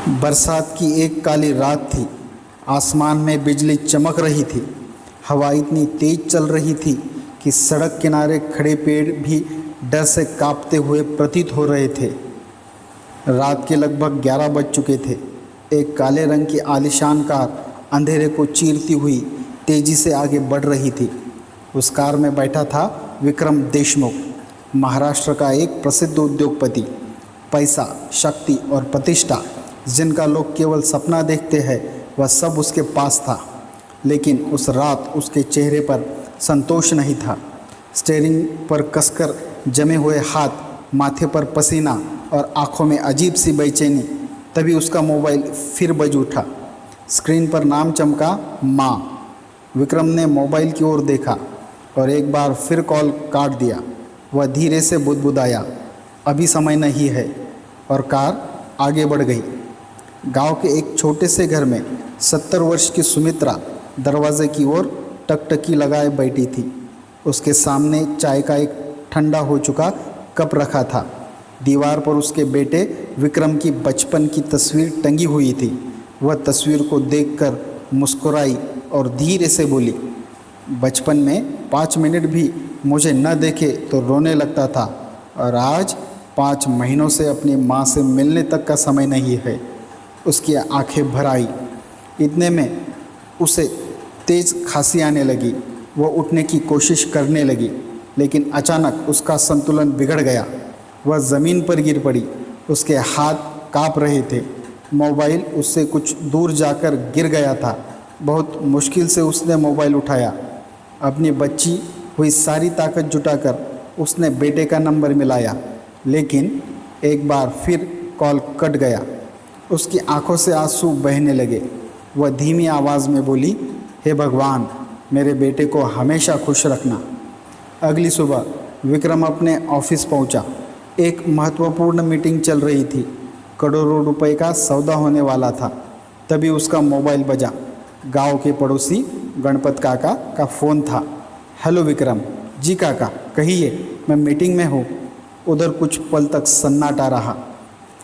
बरसात की एक काली रात थी। आसमान में बिजली चमक रही थी। हवा इतनी तेज चल रही थी कि सड़क किनारे खड़े पेड़ भी डर से कांपते हुए प्रतीत हो रहे थे। रात के लगभग 11 बज चुके थे। एक काले रंग की आलीशान कार अंधेरे को चीरती हुई तेजी से आगे बढ़ रही थी। उस कार में बैठा था विक्रम देशमुख, महाराष्ट्र का एक प्रसिद्ध उद्योगपति। पैसा, शक्ति और प्रतिष्ठा जिनका लोग केवल सपना देखते हैं, वह सब उसके पास था। लेकिन उस रात उसके चेहरे पर संतोष नहीं था। स्टीयरिंग पर कसकर जमे हुए हाथ, माथे पर पसीना और आंखों में अजीब सी बेचैनी। तभी उसका मोबाइल फिर बज उठा। स्क्रीन पर नाम चमका, माँ। विक्रम ने मोबाइल की ओर देखा और एक बार फिर कॉल काट दिया। वह धीरे से बुदबुदाया, अभी समय नहीं है, और कार आगे बढ़ गई। गांव के एक छोटे से घर में 70 वर्ष की सुमित्रा दरवाजे की ओर टकटकी लगाए बैठी थी। उसके सामने चाय का एक ठंडा हो चुका कप रखा था। दीवार पर उसके बेटे विक्रम की बचपन की तस्वीर टंगी हुई थी। वह तस्वीर को देखकर मुस्कुराई और धीरे से बोली, बचपन में 5 मिनट भी मुझे न देखे तो रोने लगता था, और आज 5 महीनों से अपनी माँ से मिलने तक का समय नहीं है। उसकी आंखें भर आई। इतने में उसे तेज़ खांसी आने लगी। वह उठने की कोशिश करने लगी, लेकिन अचानक उसका संतुलन बिगड़ गया। वह ज़मीन पर गिर पड़ी। उसके हाथ काँप रहे थे। मोबाइल उससे कुछ दूर जाकर गिर गया था। बहुत मुश्किल से उसने मोबाइल उठाया। अपनी बची हुई सारी ताकत जुटाकर उसने बेटे का नंबर मिलाया, लेकिन एक बार फिर कॉल कट गया। उसकी आंखों से आंसू बहने लगे। वह धीमी आवाज़ में बोली, हे भगवान, मेरे बेटे को हमेशा खुश रखना। अगली सुबह विक्रम अपने ऑफिस पहुंचा। एक महत्वपूर्ण मीटिंग चल रही थी। करोड़ों रुपए का सौदा होने वाला था। तभी उसका मोबाइल बजा। गांव के पड़ोसी गणपत काका का फ़ोन था। हेलो विक्रम जी। काका कहिए, मैं मीटिंग में हूँ। उधर कुछ पल तक सन्नाटा रहा।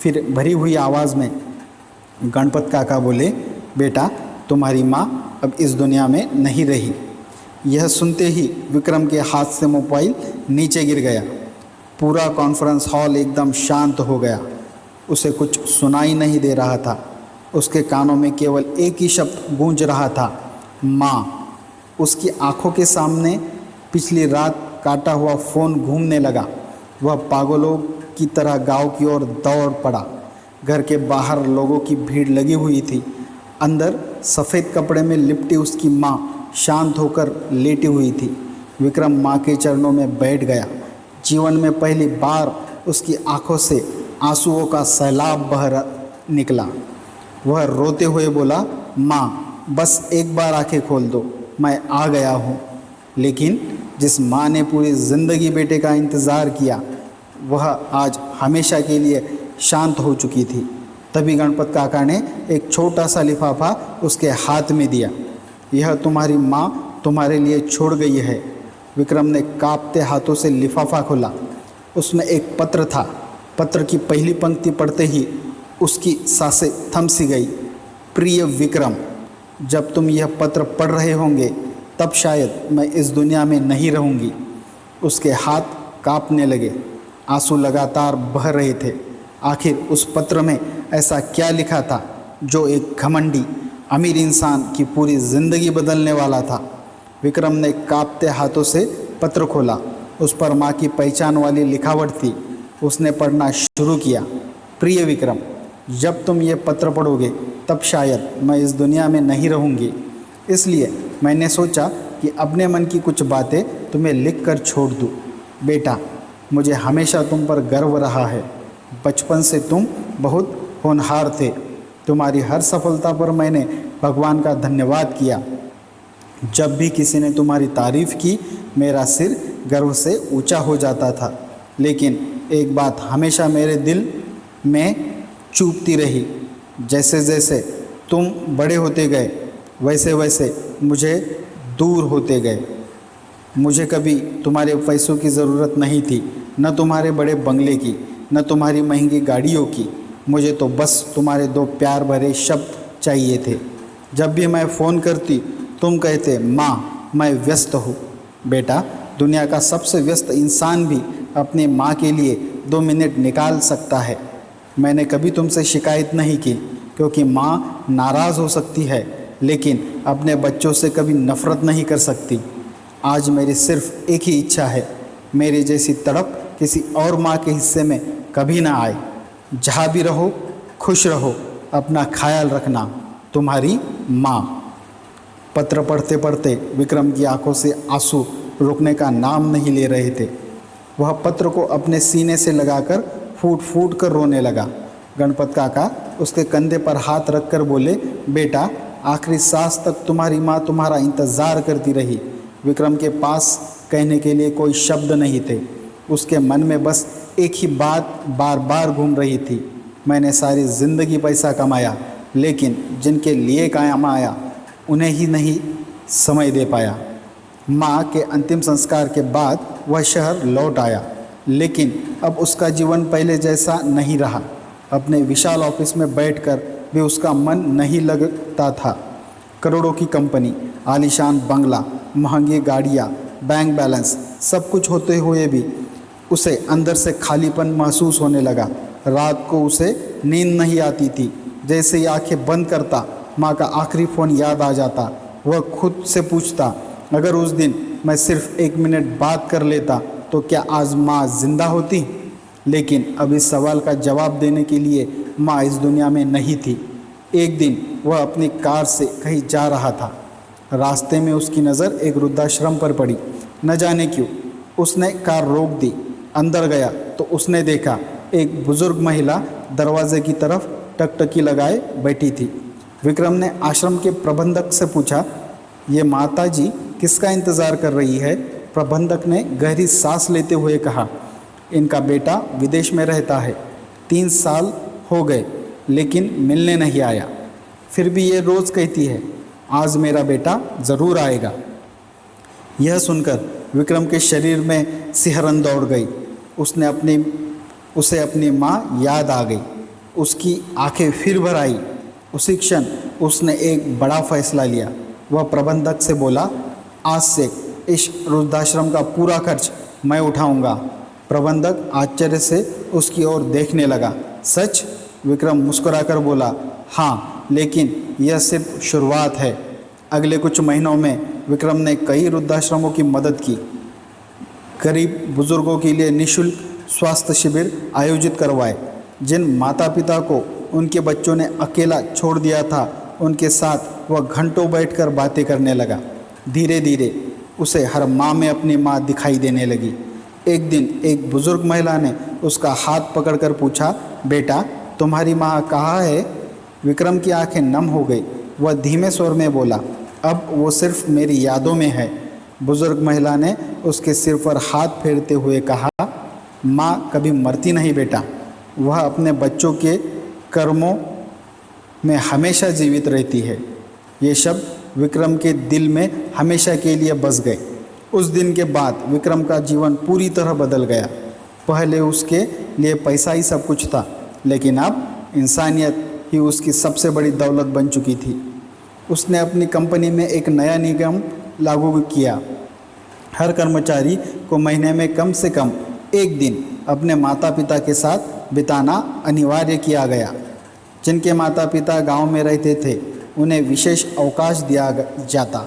फिर भरी हुई आवाज़ में गणपत काका बोले, बेटा, तुम्हारी माँ अब इस दुनिया में नहीं रही। यह सुनते ही विक्रम के हाथ से मोबाइल नीचे गिर गया। पूरा कॉन्फ्रेंस हॉल एकदम शांत हो गया। उसे कुछ सुनाई नहीं दे रहा था। उसके कानों में केवल एक ही शब्द गूंज रहा था, माँ। उसकी आंखों के सामने पिछली रात काटा हुआ फ़ोन घूमने लगा। वह पागलों की तरह गांव की ओर दौड़ पड़ा। घर के बाहर लोगों की भीड़ लगी हुई थी। अंदर सफ़ेद कपड़े में लिपटी उसकी माँ शांत होकर लेटी हुई थी। विक्रम माँ के चरणों में बैठ गया। जीवन में पहली बार उसकी आंखों से आंसुओं का सैलाब बह निकला। वह रोते हुए बोला, माँ, बस एक बार आंखें खोल दो, मैं आ गया हूँ। लेकिन जिस माँ ने पूरी ज़िंदगी बेटे का इंतज़ार किया, वह आज हमेशा के लिए शांत हो चुकी थी। तभी गणपत काका ने एक छोटा सा लिफाफा उसके हाथ में दिया। यह तुम्हारी माँ तुम्हारे लिए छोड़ गई है। विक्रम ने कांपते हाथों से लिफाफा खोला। उसमें एक पत्र था। पत्र की पहली पंक्ति पढ़ते ही उसकी सांसें थम सी गई। प्रिय विक्रम, जब तुम यह पत्र पढ़ रहे होंगे तब शायद मैं इस दुनिया में नहीं रहूँगी। उसके हाथ कांपने लगे। आंसू लगातार बह रहे थे। आखिर उस पत्र में ऐसा क्या लिखा था जो एक घमंडी अमीर इंसान की पूरी ज़िंदगी बदलने वाला था। विक्रम ने कांपते हाथों से पत्र खोला। उस पर माँ की पहचान वाली लिखावट थी। उसने पढ़ना शुरू किया, प्रिय विक्रम, जब तुम ये पत्र पढ़ोगे तब शायद मैं इस दुनिया में नहीं रहूँगी। इसलिए मैंने सोचा कि अपने मन की कुछ बातें तुम्हें लिख कर छोड़ दूँ। बेटा, मुझे हमेशा तुम पर गर्व रहा है। बचपन से तुम बहुत होनहार थे। तुम्हारी हर सफलता पर मैंने भगवान का धन्यवाद किया। जब भी किसी ने तुम्हारी तारीफ़ की, मेरा सिर गर्व से ऊंचा हो जाता था। लेकिन एक बात हमेशा मेरे दिल में चुभती रही, जैसे जैसे तुम बड़े होते गए वैसे वैसे मुझे दूर होते गए। मुझे कभी तुम्हारे पैसों की ज़रूरत नहीं थी, न तुम्हारे बड़े बंगले की, न तुम्हारी महंगी गाड़ियों की। मुझे तो बस तुम्हारे दो प्यार भरे शब्द चाहिए थे। जब भी मैं फ़ोन करती तुम कहते माँ मैं व्यस्त हूँ। बेटा, दुनिया का सबसे व्यस्त इंसान भी अपनी माँ के लिए 2 मिनट निकाल सकता है। मैंने कभी तुमसे शिकायत नहीं की, क्योंकि माँ नाराज़ हो सकती है लेकिन अपने बच्चों से कभी नफ़रत नहीं कर सकती। आज मेरी सिर्फ़ एक ही इच्छा है, मेरी जैसी तड़प किसी और माँ के हिस्से में कभी ना आए। जहाँ भी रहो खुश रहो, अपना ख्याल रखना, तुम्हारी माँ। पत्र पढ़ते पढ़ते विक्रम की आंखों से आंसू रुकने का नाम नहीं ले रहे थे। वह पत्र को अपने सीने से लगाकर फूट फूट कर रोने लगा। गणपत काका उसके कंधे पर हाथ रखकर बोले, बेटा, आखिरी सांस तक तुम्हारी माँ तुम्हारा इंतज़ार करती रही। विक्रम के पास कहने के लिए कोई शब्द नहीं थे। उसके मन में बस एक ही बात बार बार घूम रही थी, मैंने सारी ज़िंदगी पैसा कमाया लेकिन जिनके लिए काम आया उन्हें ही नहीं समय दे पाया। माँ के अंतिम संस्कार के बाद वह शहर लौट आया, लेकिन अब उसका जीवन पहले जैसा नहीं रहा। अपने विशाल ऑफिस में बैठकर भी उसका मन नहीं लगता था। करोड़ों की कंपनी, आलीशान बंगला, महंगी गाड़ियाँ, बैंक बैलेंस, सब कुछ होते हुए भी उसे अंदर से खालीपन महसूस होने लगा। रात को उसे नींद नहीं आती थी। जैसे ही आंखें बंद करता माँ का आखिरी फ़ोन याद आ जाता। वह खुद से पूछता, अगर उस दिन मैं सिर्फ 1 मिनट बात कर लेता तो क्या आज माँ जिंदा होती? लेकिन अब इस सवाल का जवाब देने के लिए माँ इस दुनिया में नहीं थी। एक दिन वह अपनी कार से कहीं जा रहा था। रास्ते में उसकी नज़र एक वृद्धाश्रम पर पड़ी। न जाने क्यों उसने कार रोक दी। अंदर गया तो उसने देखा एक बुज़ुर्ग महिला दरवाजे की तरफ टकटकी लगाए बैठी थी। विक्रम ने आश्रम के प्रबंधक से पूछा, ये माता जी किसका इंतज़ार कर रही है? प्रबंधक ने गहरी सांस लेते हुए कहा, इनका बेटा विदेश में रहता है, 3 साल हो गए लेकिन मिलने नहीं आया। फिर भी ये रोज़ कहती है, आज मेरा बेटा ज़रूर आएगा। यह सुनकर विक्रम के शरीर में सिहरन दौड़ गई। उसे अपनी माँ याद आ गई। उसकी आंखें फिर भर आई। उसी क्षण उसने एक बड़ा फैसला लिया। वह प्रबंधक से बोला, आज से इस वृद्धाश्रम का पूरा खर्च मैं उठाऊंगा। प्रबंधक आश्चर्य से उसकी ओर देखने लगा। सच? विक्रम मुस्कुराकर बोला, हाँ, लेकिन यह सिर्फ शुरुआत है। अगले कुछ महीनों में विक्रम ने कई वृद्धाश्रमों की मदद की। गरीब बुजुर्गों के लिए निःशुल्क स्वास्थ्य शिविर आयोजित करवाए। जिन माता पिता को उनके बच्चों ने अकेला छोड़ दिया था, उनके साथ वह घंटों बैठकर बातें करने लगा। धीरे धीरे उसे हर माँ में अपनी माँ दिखाई देने लगी। एक दिन एक बुजुर्ग महिला ने उसका हाथ पकड़कर पूछा, बेटा, तुम्हारी माँ कहाँ है? विक्रम की आंखें नम हो गई। वह धीमे स्वर में बोला, अब वो सिर्फ मेरी यादों में है। बुजुर्ग महिला ने उसके सिर पर हाथ फेरते हुए कहा, माँ कभी मरती नहीं बेटा, वह अपने बच्चों के कर्मों में हमेशा जीवित रहती है। ये शब्द विक्रम के दिल में हमेशा के लिए बस गए। उस दिन के बाद विक्रम का जीवन पूरी तरह बदल गया। पहले उसके लिए पैसा ही सब कुछ था, लेकिन अब इंसानियत ही उसकी सबसे बड़ी दौलत बन चुकी थी। उसने अपनी कंपनी में एक नया नियम लागू किया। हर कर्मचारी को महीने में कम से कम 1 दिन अपने माता पिता के साथ बिताना अनिवार्य किया गया। जिनके माता पिता गांव में रहते थे उन्हें विशेष अवकाश दिया जाता,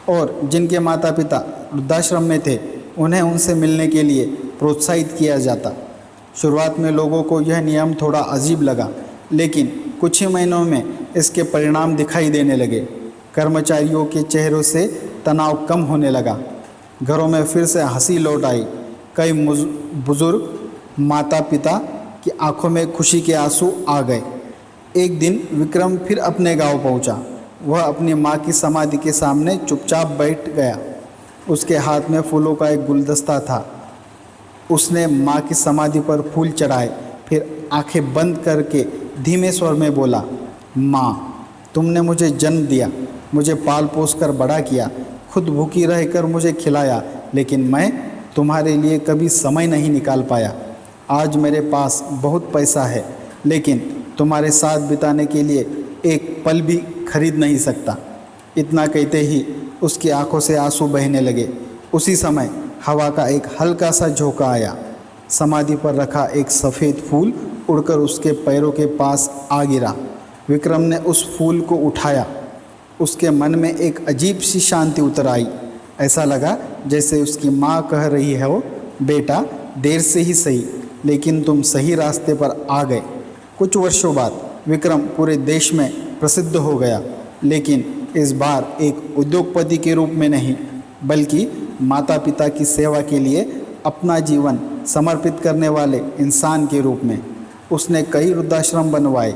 और जिनके माता पिता वृद्धाश्रम में थे उन्हें उनसे मिलने के लिए प्रोत्साहित किया जाता। शुरुआत में लोगों को यह नियम थोड़ा अजीब लगा, लेकिन कुछ ही महीनों में इसके परिणाम दिखाई देने लगे। कर्मचारियों के चेहरों से तनाव कम होने लगा। घरों में फिर से हंसी लौट आई। कई बुजुर्ग माता पिता की आंखों में खुशी के आंसू आ गए। एक दिन विक्रम फिर अपने गांव पहुंचा। वह अपनी माँ की समाधि के सामने चुपचाप बैठ गया। उसके हाथ में फूलों का एक गुलदस्ता था। उसने माँ की समाधि पर फूल चढ़ाए, फिर आंखें बंद करके धीमे स्वर में बोला, माँ, तुमने मुझे जन्म दिया, मुझे पाल पोस कर बड़ा किया, खुद भूखी रहकर मुझे खिलाया, लेकिन मैं तुम्हारे लिए कभी समय नहीं निकाल पाया। आज मेरे पास बहुत पैसा है, लेकिन तुम्हारे साथ बिताने के लिए एक पल भी खरीद नहीं सकता। इतना कहते ही उसकी आंखों से आंसू बहने लगे। उसी समय हवा का एक हल्का सा झोंका आया। समाधि पर रखा एक सफ़ेद फूल उड़कर उसके पैरों के पास आ गिरा। विक्रम ने उस फूल को उठाया। उसके मन में एक अजीब सी शांति उतर आई। ऐसा लगा जैसे उसकी माँ कह रही है, वो बेटा देर से ही सही, लेकिन तुम सही रास्ते पर आ गए। कुछ वर्षों बाद विक्रम पूरे देश में प्रसिद्ध हो गया, लेकिन इस बार एक उद्योगपति के रूप में नहीं, बल्कि माता पिता की सेवा के लिए अपना जीवन समर्पित करने वाले इंसान के रूप में। उसने कई वृद्धाश्रम बनवाए,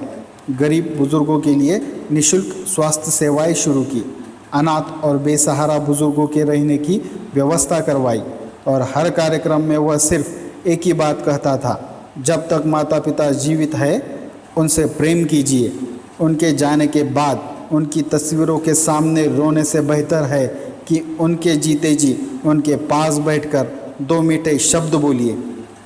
गरीब बुजुर्गों के लिए निःशुल्क स्वास्थ्य सेवाएं शुरू की, अनाथ और बेसहारा बुजुर्गों के रहने की व्यवस्था करवाई और हर कार्यक्रम में वह सिर्फ एक ही बात कहता था, जब तक माता पिता जीवित है उनसे प्रेम कीजिए। उनके जाने के बाद उनकी तस्वीरों के सामने रोने से बेहतर है कि उनके जीते जी उनके पास बैठकर 2 मीठे शब्द बोलिए।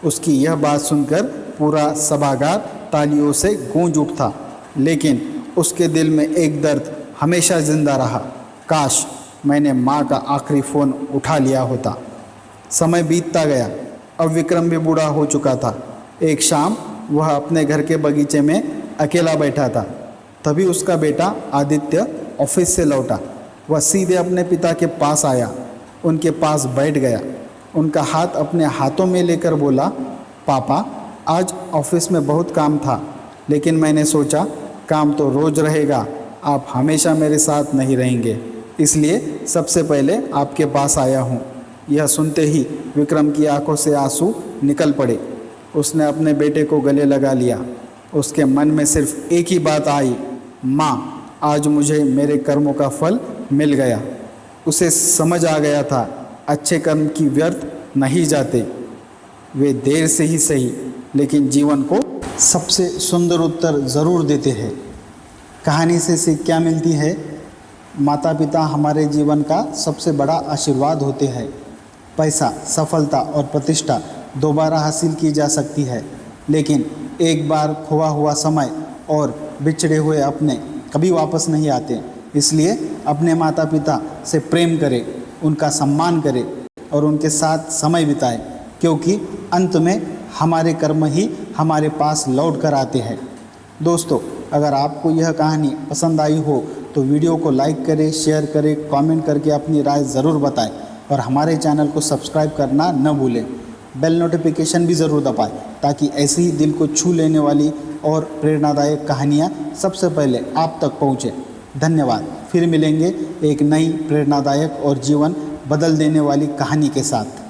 उसकी यह बात सुनकर पूरा सभागार तालियों से गूंज उठा, लेकिन उसके दिल में एक दर्द हमेशा जिंदा रहा। काश मैंने माँ का आखिरी फ़ोन उठा लिया होता। समय बीतता गया। अब विक्रम भी बूढ़ा हो चुका था। एक शाम वह अपने घर के बगीचे में अकेला बैठा था। तभी उसका बेटा आदित्य ऑफिस से लौटा। वह सीधे अपने पिता के पास आया, उनके पास बैठ गया, उनका हाथ अपने हाथों में लेकर बोला, पापा आज ऑफिस में बहुत काम था, लेकिन मैंने सोचा काम तो रोज़ रहेगा, आप हमेशा मेरे साथ नहीं रहेंगे, इसलिए सबसे पहले आपके पास आया हूँ। यह सुनते ही विक्रम की आंखों से आंसू निकल पड़े। उसने अपने बेटे को गले लगा लिया। उसके मन में सिर्फ एक ही बात आई, माँ आज मुझे मेरे कर्मों का फल मिल गया। उसे समझ आ गया था, अच्छे कर्म की व्यर्थ नहीं जाते, वे देर से ही सही लेकिन जीवन को सबसे सुंदर उत्तर ज़रूर देते हैं। कहानी से सीख क्या मिलती है? माता पिता हमारे जीवन का सबसे बड़ा आशीर्वाद होते हैं। पैसा, सफलता और प्रतिष्ठा दोबारा हासिल की जा सकती है, लेकिन एक बार खोया हुआ समय और बिछड़े हुए अपने कभी वापस नहीं आते। इसलिए अपने माता पिता से प्रेम करें, उनका सम्मान करें और उनके साथ समय बिताएं, क्योंकि अंत में हमारे कर्म ही हमारे पास लौट कर आते हैं। दोस्तों, अगर आपको यह कहानी पसंद आई हो तो वीडियो को लाइक करें, शेयर करें, कमेंट करके अपनी राय ज़रूर बताएं और हमारे चैनल को सब्सक्राइब करना न भूलें। बेल नोटिफिकेशन भी ज़रूर दबाएं ताकि ऐसे ही दिल को छू लेने वाली और प्रेरणादायक कहानियाँ सबसे पहले आप तक पहुँचें। धन्यवाद। फिर मिलेंगे एक नई प्रेरणादायक और जीवन बदल देने वाली कहानी के साथ।